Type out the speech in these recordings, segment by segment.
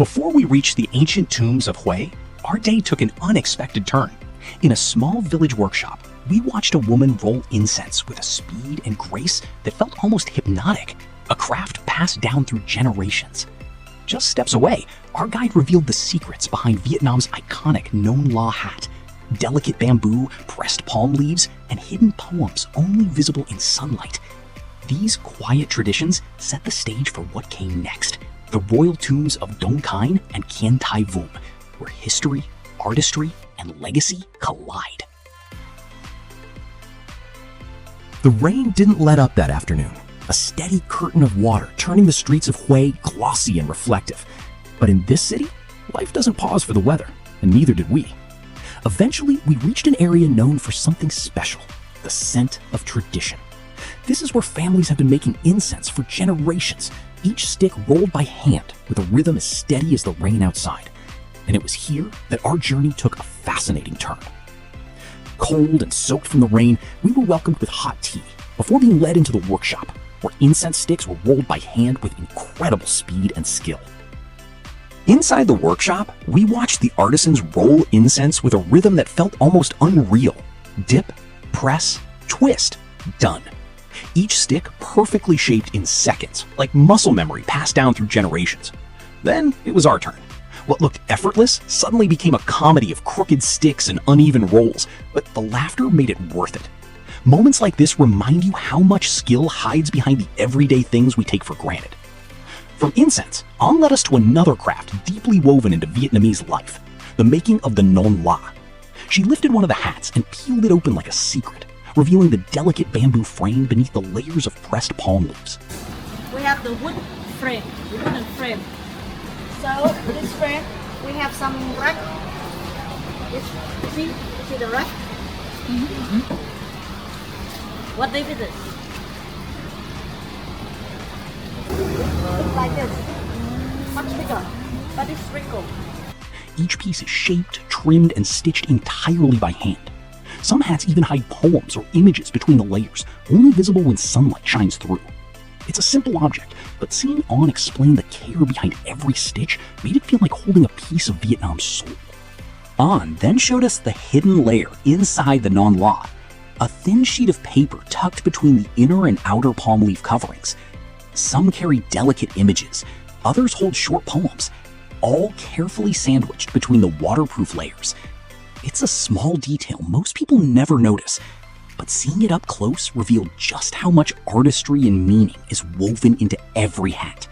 Before we reached the ancient tombs of Hui, our day took an unexpected turn. In a small village workshop, we watched a woman roll incense with a speed and grace that felt almost hypnotic, a craft passed down through generations. Just steps away, our guide revealed the secrets behind Vietnam's iconic Non La hat. Delicate bamboo, pressed palm leaves, and hidden poems only visible in sunlight. These quiet traditions set the stage for what came next, the royal tombs of Đồng Khánh and Kiến Thái Vương, where history, artistry, and legacy collide. The rain didn't let up that afternoon, a steady curtain of water turning the streets of Hui glossy and reflective. But in this city, life doesn't pause for the weather, and neither did we. Eventually, we reached an area known for something special, the scent of tradition. This is where families have been making incense for generations, each stick rolled by hand with a rhythm as steady as the rain outside. And it was here that our journey took a fascinating turn. Cold and soaked from the rain, we were welcomed with hot tea before being led into the workshop, where incense sticks were rolled by hand with incredible speed and skill. Inside the workshop, we watched the artisans roll incense with a rhythm that felt almost unreal. Dip, press, twist, done. Each stick perfectly shaped in seconds, like muscle memory passed down through generations. Then it was our turn. What looked effortless suddenly became a comedy of crooked sticks and uneven rolls, but the laughter made it worth it. Moments like this remind you how much skill hides behind the everyday things we take for granted. From incense, on led us to another craft deeply woven into Vietnamese life, the making of the Non La. She lifted one of the hats and peeled it open like a secret, revealing the delicate bamboo frame beneath the layers of pressed palm leaves. We have the wood frame, the wooden frame. So this frame, we have some rack. You see the rack? Mm-hmm. What they did it? Look like this, much bigger, but it's wrinkled. Each piece is shaped, trimmed, and stitched entirely by hand. Some hats even hide poems or images between the layers, only visible when sunlight shines through. It's a simple object, but seeing On explain the care behind every stitch made it feel like holding a piece of Vietnam's soul. On then showed us the hidden layer inside the Non La, a thin sheet of paper tucked between the inner and outer palm leaf coverings. Some carry delicate images, others hold short poems, all carefully sandwiched between the waterproof layers. It's a small detail most people never notice, but seeing it up close revealed just how much artistry and meaning is woven into every hat.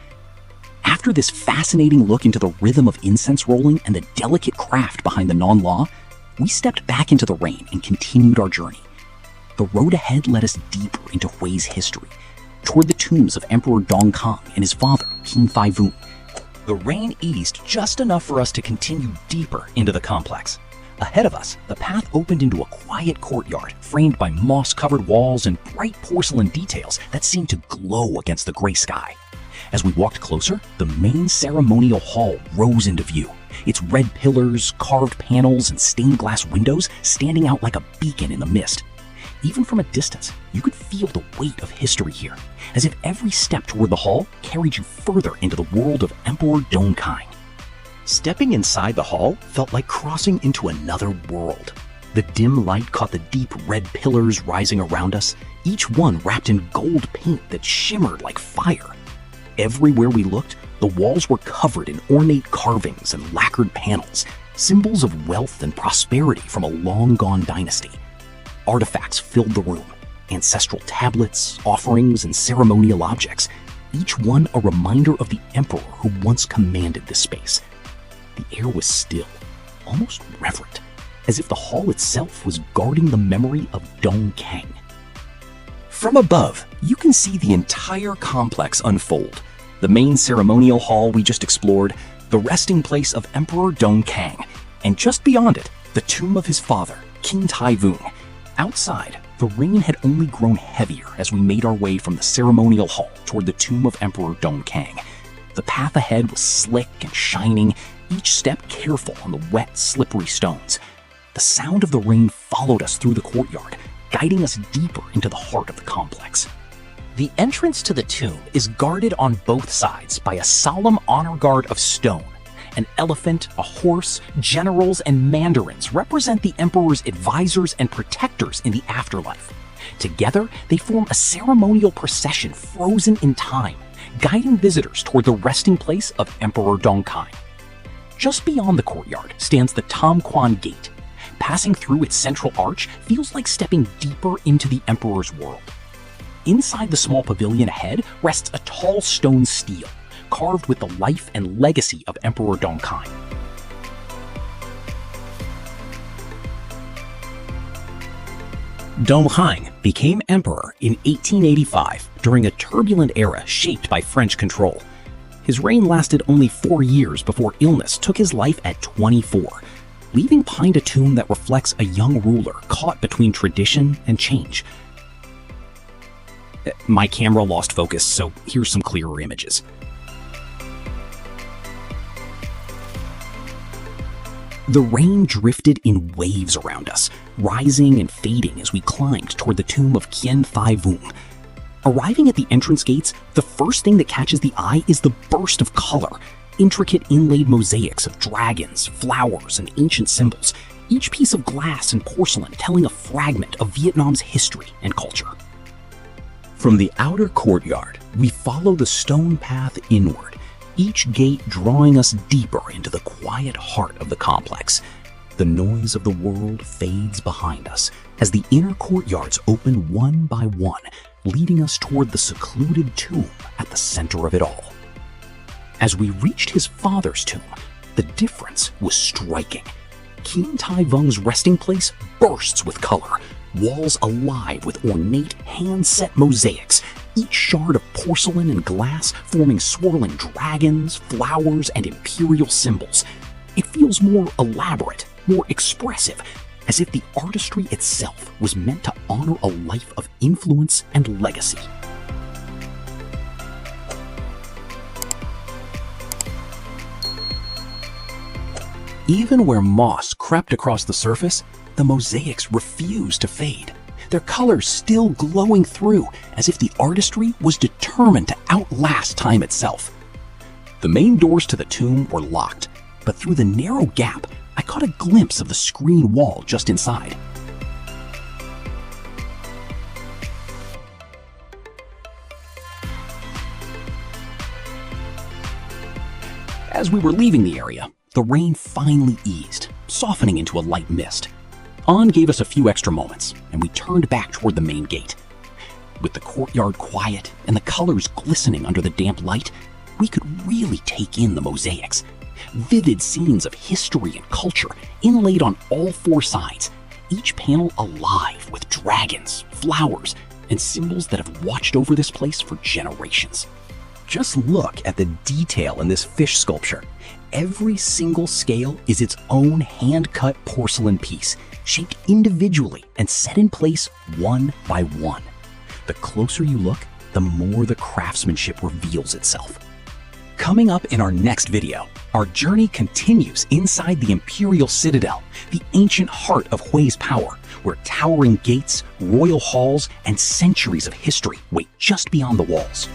After this fascinating look into the rhythm of incense rolling and the delicate craft behind the Non La, we stepped back into the rain and continued our journey. The road ahead led us deeper into Hui's history, toward the tombs of Emperor Đồng Khánh and his father, Kiến Thái Vương. The rain eased just enough for us to continue deeper into the complex. Ahead of us, the path opened into a quiet courtyard framed by moss-covered walls and bright porcelain details that seemed to glow against the gray sky. As we walked closer, the main ceremonial hall rose into view, its red pillars, carved panels, and stained glass windows standing out like a beacon in the mist. Even from a distance, you could feel the weight of history here, as if every step toward the hall carried you further into the world of Emperor Đồng Khánh. Stepping inside the hall felt like crossing into another world. The dim light caught the deep red pillars rising around us, each one wrapped in gold paint that shimmered like fire. Everywhere we looked, the walls were covered in ornate carvings and lacquered panels, symbols of wealth and prosperity from a long-gone dynasty. Artifacts filled the room, ancestral tablets, offerings, and ceremonial objects, each one a reminder of the emperor who once commanded this space. The air was still, almost reverent, as if the hall itself was guarding the memory of Đồng Khánh. From above, you can see the entire complex unfold. The main ceremonial hall we just explored, the resting place of Emperor Đồng Khánh, and just beyond it, the tomb of his father, Kiến Thái Vương. Outside, the rain had only grown heavier as we made our way from the ceremonial hall toward the tomb of Emperor Đồng Khánh. The path ahead was slick and shining, each step careful on the wet, slippery stones. The sound of the rain followed us through the courtyard, guiding us deeper into the heart of the complex. The entrance to the tomb is guarded on both sides by a solemn honor guard of stone, An elephant, a horse, generals, and mandarins represent the emperor's advisors and protectors in the afterlife. Together, they form a ceremonial procession frozen in time, guiding visitors toward the resting place of Emperor Đồng Khánh. Just beyond the courtyard stands the Tam Quan Gate. Passing through its central arch feels like stepping deeper into the emperor's world. Inside the small pavilion ahead rests a tall stone stele, carved with the life and legacy of Emperor Đồng Khánh. Đồng Khánh became emperor in 1885 during a turbulent era shaped by French control. His reign lasted only 4 years before illness took his life at 24, leaving behind a tomb that reflects a young ruler caught between tradition and change. My camera lost focus, so here's some clearer images. The rain drifted in waves around us, rising and fading as we climbed toward the tomb of Kiến Thái Vương. Arriving at the entrance gates, the first thing that catches the eye is the burst of color, intricate inlaid mosaics of dragons, flowers, and ancient symbols, each piece of glass and porcelain telling a fragment of Vietnam's history and culture. From the outer courtyard, we follow the stone path inward, each gate drawing us deeper into the quiet heart of the complex. The noise of the world fades behind us as the inner courtyards open one by one, leading us toward the secluded tomb at the center of it all. As we reached his father's tomb, the difference was striking. Kiến Thái Vương resting place bursts with color, walls alive with ornate hand-set mosaics, each shard of porcelain and glass forming swirling dragons, flowers, and imperial symbols. It feels more elaborate, more expressive, as if the artistry itself was meant to honor a life of influence and legacy. Even where moss crept across the surface, the mosaics refused to fade, their colors still glowing through as if the artistry was determined to outlast time itself. The main doors to the tomb were locked, but through the narrow gap, I caught a glimpse of the screen wall just inside. As we were leaving the area, the rain finally eased, softening into a light mist. An gave us a few extra moments, and we turned back toward the main gate. With the courtyard quiet and the colors glistening under the damp light, we could really take in the mosaics. Vivid scenes of history and culture inlaid on all 4 sides, each panel alive with dragons, flowers, and symbols that have watched over this place for generations. Just look at the detail in this fish sculpture. Every single scale is its own hand-cut porcelain piece, shaped individually and set in place one by one. The closer you look, the more the craftsmanship reveals itself. Coming up in our next video, our journey continues inside the Imperial Citadel, the ancient heart of Hui's power, where towering gates, royal halls, and centuries of history wait just beyond the walls.